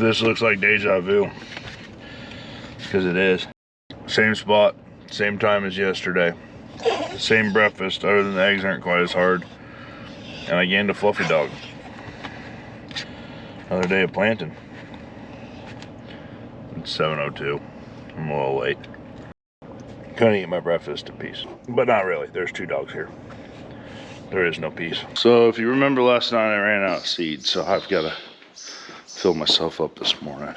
this looks like deja vu, because it is. Same spot, same time as yesterday. Same breakfast, other than the eggs aren't quite as hard. And I gained a fluffy dog. Another day of planting. It's 7:02. I'm a little late. Couldn't eat my breakfast in peace. But not really, there's 2 dogs here. There is no peace. So if you remember last night, I ran out of seed, so I've got to fill myself up this morning.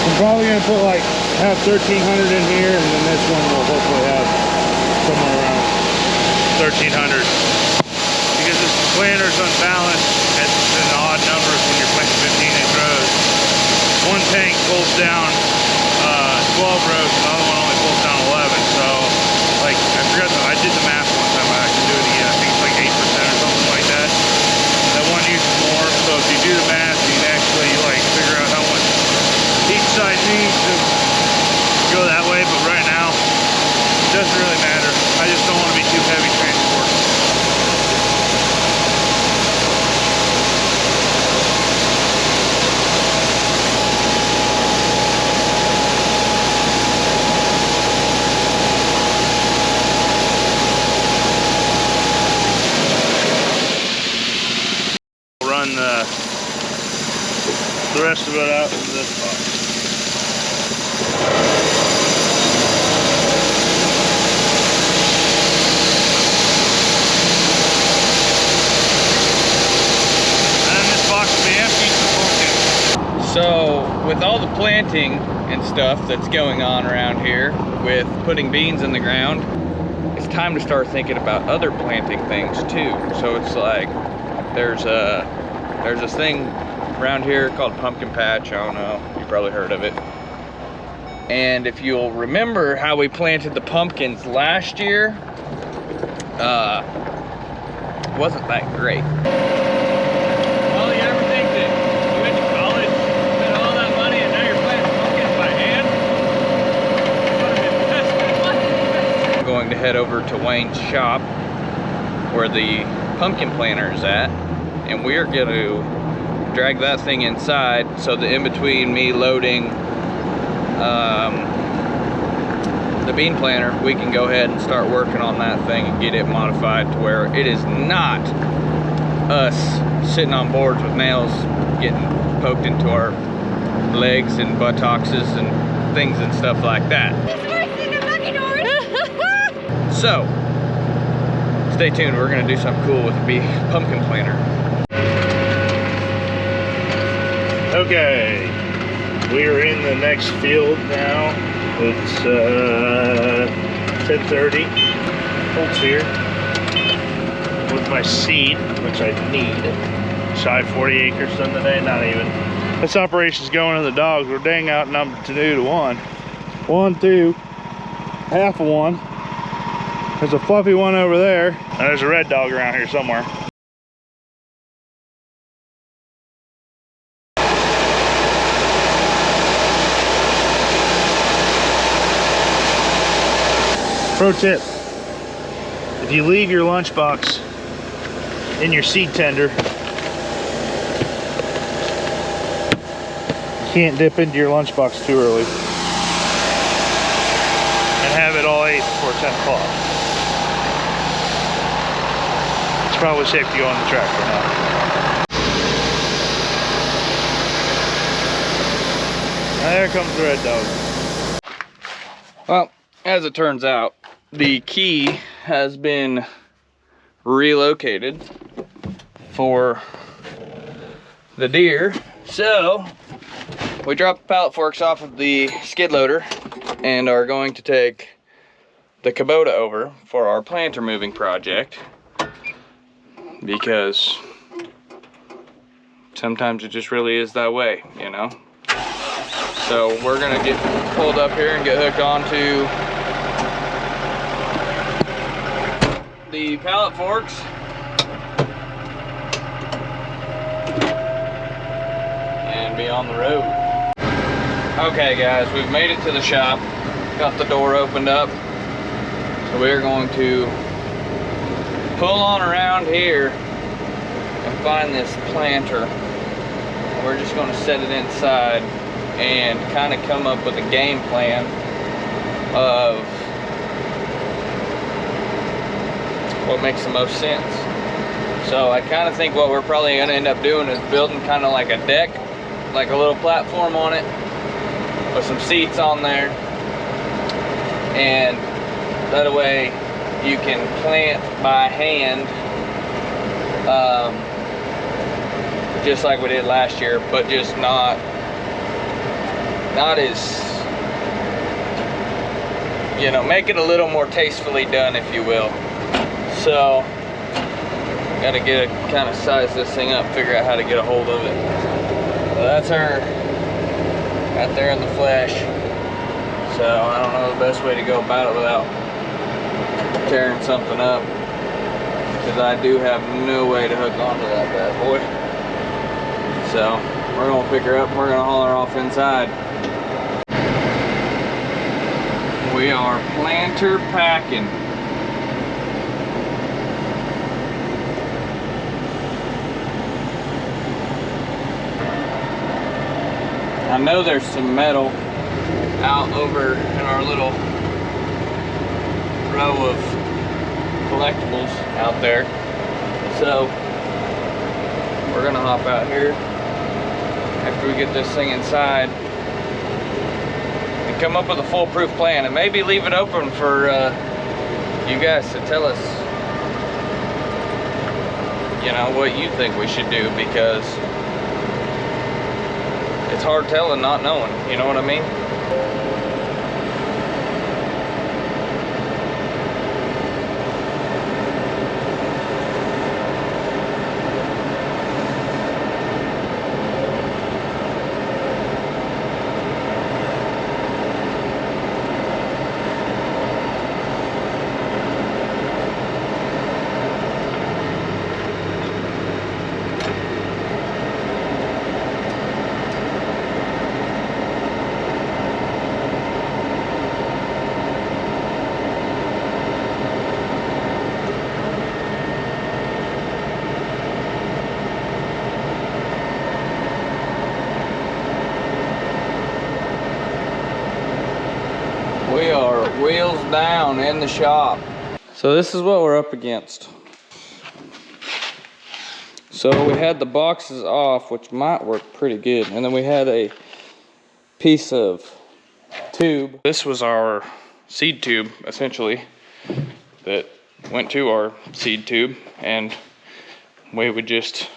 I'm probably gonna put like have 1,300 in here, and then this one will hopefully have somewhere around 1,300. Because this planter's unbalanced at an odd numbers when you're planting 15-inch rows. One tank pulls down 12 rows, and the other one only pulls down 11. So, like, I did the math one time. I can do it again. I think it's like 8% or something like that. That one uses more. So if you do the math, you can actually like figure out how much each side needs to go that way. But right now, it doesn't really matter. I just don't want to be too heavy transport. Run the rest of it out into this box. And this box will be empty for pumpkin. So with all the planting and stuff that's going on around here with putting beans in the ground, it's time to start thinking about other planting things too. So it's like there's this thing around here called pumpkin patch. I don't know, you probably heard of it. And if you'll remember how we planted the pumpkins last year, it wasn't that great. Well, you ever think that you went to college, spent all that money, and now you're planting pumpkins by hand? What an investment. What an investment. I'm going to head over to Wayne's shop where the pumpkin planter is at, and we are going to drag that thing inside so that in between me loading the bean planter, we can go ahead and start working on that thing and get it modified to where it is not us sitting on boards with nails getting poked into our legs and buttocks and things and stuff like that. So stay tuned, we're going to do something cool with the pumpkin planter. Okay, we are in the next field now. It's 10:30. Holt's here with my seed, which I need. Shy 40 acres done today, not even. This operation's going to the dogs. We're dang outnumbered 2-1. 1-2, half of one. There's a fluffy one over there, and there's a red dog around here somewhere. Pro tip, if you leave your lunchbox in your seed tender, you can't dip into your lunchbox too early and have it all ate before 10 o'clock. It's probably safe to go on the tractor now. There comes the red dog. Well, as it turns out, the key has been relocated for the deer. So we dropped the pallet forks off of the skid loader and are going to take the Kubota over for our planter moving project, because sometimes it just really is that way, you know. So we're gonna get pulled up here and get hooked onto the pallet forks. be on the road. Okay guys, we've made it to the shop. Got the door opened up. So we're going to pull on around here and find this planter. We're just going to set it inside and kind of come up with a game plan of what makes the most sense. So I kind of think what we're probably going to end up doing is building kind of like a deck, like a little platform on it with some seats on there, and that way you can plant by hand, just like we did last year, but just not as, you know, make it a little more tastefully done, if you will. So gotta get a kind of size this thing up, figure out how to get a hold of it. So that's her out there in the flesh. So I don't know the best way to go about it without tearing something up, because I do have no way to hook onto that bad boy. So we're gonna pick her up and we're gonna haul her off inside. We are planter packing. I know there's some metal out over in our little row of collectibles out there. So we're gonna hop out here after we get this thing inside and come up with a foolproof plan, and maybe leave it open for you guys to tell us, you know, what you think we should do, because it's hard telling not knowing, you know what I mean? We are wheels down in the shop. So this is what we're up against. So we had the boxes off, which might work pretty good. And then we had a piece of tube. This was our seed tube, essentially, that went to our seed tube. And we would just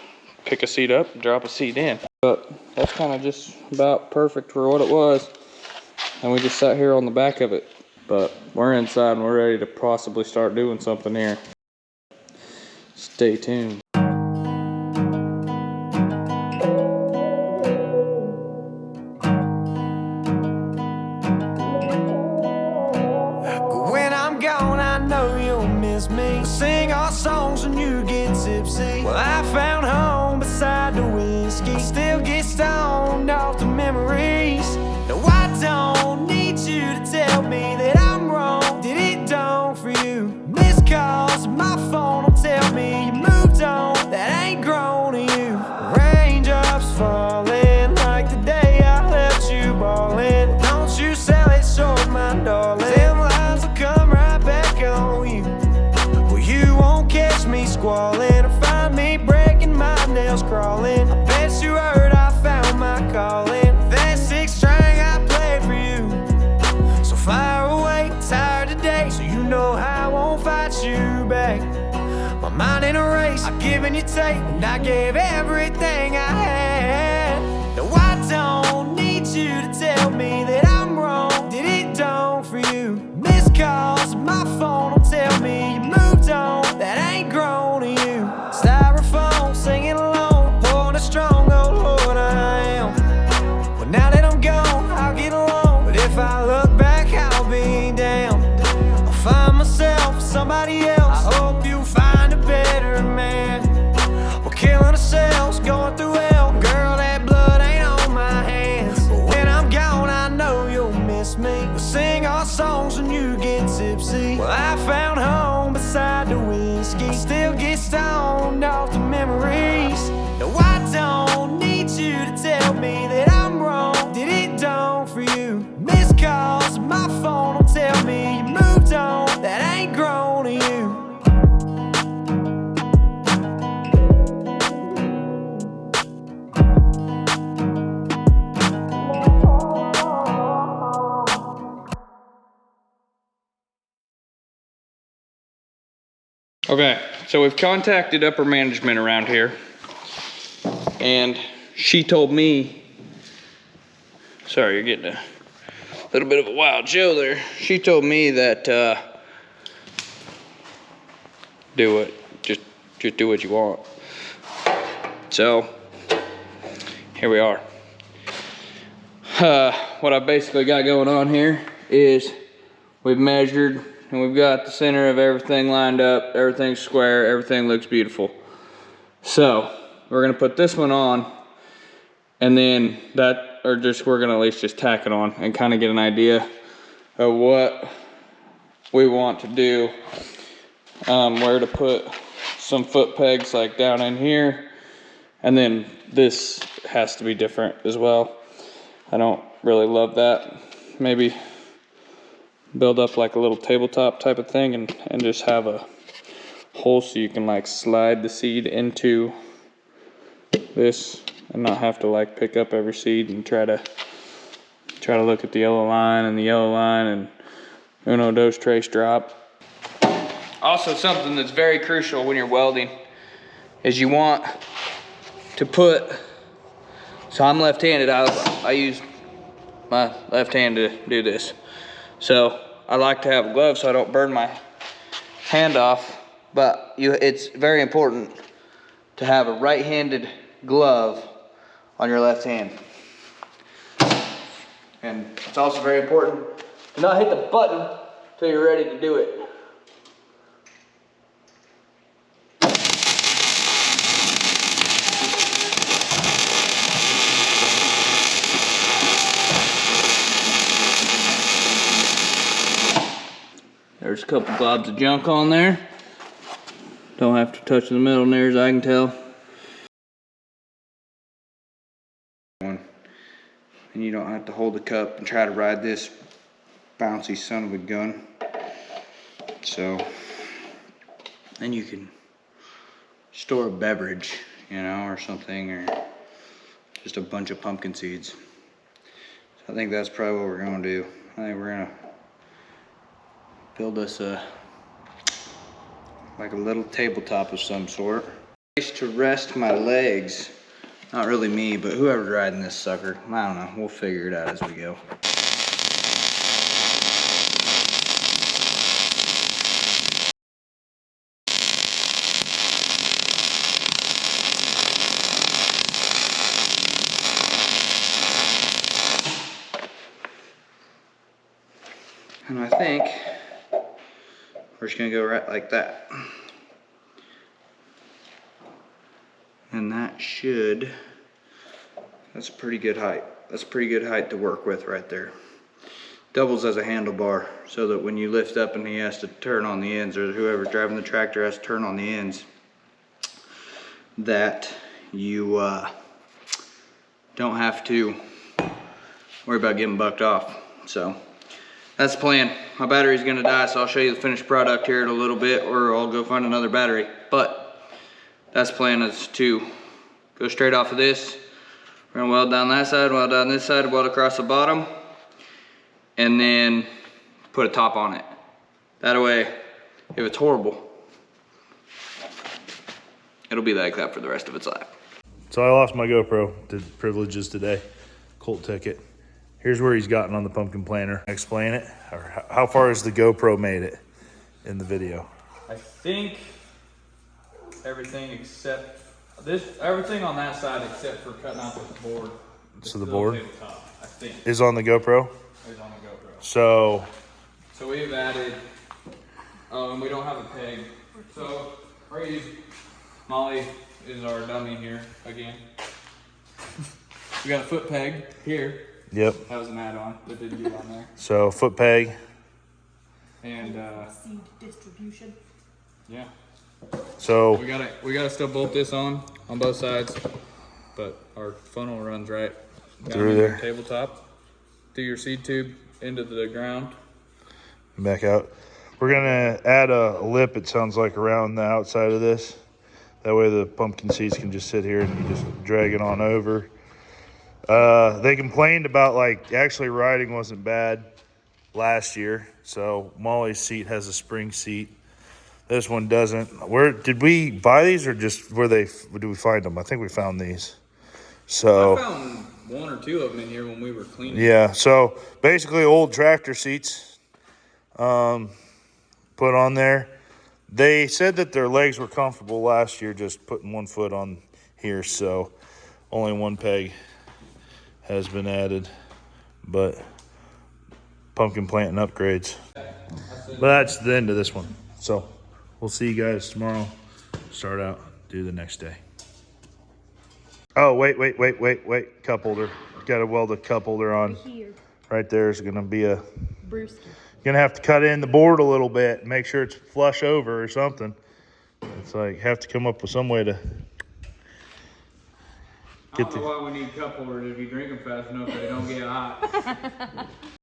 pick a seed up and drop a seed in. But that's kind of just about perfect for what it was. And we just sat here on the back of it. But we're inside and we're ready to possibly start doing something here. Stay tuned. When I'm gone, I know you'll miss me. Sing our songs when you get tipsy. Well, I found home beside the whiskey. Still get stoned off the memories. No, I don't need you to tell me that I'm wrong. Did it dawn for you? Missed calls, my phone will tell me you moved on. That ain't grown to you. Raindrops falling like the day I left you ballin'. Don't you sell it short, my darling. Them lines will come right back on you. Well, you won't catch me squalling or find me breaking my nails crawling. I bet you heard I found my calling. That 6-string I played for you. So fire away, tired today, so you know how I won't fight you back. My mind in a race, I've given you take, and I gave everything I had. No, I don't need you to tell me that I'm wrong. Did it dawn for you? Missed calls, my phone will tell me you moved on. That ain't grown to you. Styrofoam, singing alone, pouring a strong, oh Lord, I am. Well, now that I'm gone, I'll get along, but if I look back, I'll be down. I'll find myself somebody else. I hope you find a better man. We're killing ourselves, going through hell. Girl, that blood ain't on my Okay, so we've contacted upper management around here, and she told me, sorry, you're getting a little bit of a wild show there. She told me that just do what you want. So here we are. What I basically got going on here is we've measured and we've got the center of everything lined up, everything's square, everything looks beautiful. So we're gonna put this one on, and then we're gonna at least just tack it on and kind of get an idea of what we want to do, where to put some foot pegs like down in here, and then this has to be different as well. I don't really love that. Maybe build up like a little tabletop type of thing and just have a hole so you can like slide the seed into this and not have to like pick up every seed and try to look at the yellow line and uno, dos, tres, drop. Also, something that's very crucial when you're welding is you want to put, so I'm left-handed, I use my left hand to do this. So I like to have a glove so I don't burn my hand off, but it's very important to have a right-handed glove on your left hand. And it's also very important to not hit the button until you're ready to do it. There's a couple globs of junk on there. Don't have to touch the middle near as I can tell. And you don't have to hold the cup and try to ride this bouncy son of a gun. So, then you can store a beverage, you know, or something, or just a bunch of pumpkin seeds. So I think that's probably what we're gonna do. I think we're gonna build us like a little tabletop of some sort. Place to rest my legs. Not really me, but whoever's riding this sucker. I don't know, we'll figure it out as we go. And I think we're just gonna go right like that. And that's a pretty good height. That's a pretty good height to work with right there. Doubles as a handlebar so that when you lift up and he has to turn on the ends, or whoever's driving the tractor has to turn on the ends, that you don't have to worry about getting bucked off. So that's the plan. My battery's gonna die, so I'll show you the finished product here in a little bit, or I'll go find another battery. But that's the plan, is to go straight off of this. We're gonna weld down that side, weld down this side, weld across the bottom, and then put a top on it. That way, if it's horrible, it'll be like that for the rest of its life. So I lost my GoPro to privileges today. Colt took it. Here's where he's gotten on the pumpkin planter. Explain it, or how far has the GoPro made it in the video? I think everything except this, everything on that side except for cutting out the board. So the board tabletop, I think, is on the GoPro? is on the GoPro. So we've added, and we don't have a peg. So Molly is our dummy here again. We got a foot peg here. Yep. That was an add-on that didn't get on there. So foot peg. And seed distribution. yeah. So We gotta still bolt this on both sides, but our funnel runs right down Through in there. your tabletop, through your seed tube into the ground. back out. We're gonna add a lip, it sounds like, around the outside of this. That way the pumpkin seeds can just sit here and you just drag it on over. They complained about, like, actually riding wasn't bad last year. So Molly's seat has a spring seat This one doesn't. Where did we buy these, or just where did we find them? I think we found these. So I found one or two of them in here when we were cleaning. yeah. So basically, old tractor seats put on there. They said that their legs were comfortable last year, just putting 1 foot on here. So only 1 peg has been added, but pumpkin planting upgrades. But that's the end of this one. So we'll see you guys tomorrow. Start out, do the next day. Oh, wait. Cup holder. Got to weld a cup holder on. Here, Right there is going to be a, Brewski. going to have to cut in the board a little bit, make sure it's flush over or something. It's like, have to come up with some way to I don't know why we need cup holders if you drink them fast enough they don't get hot.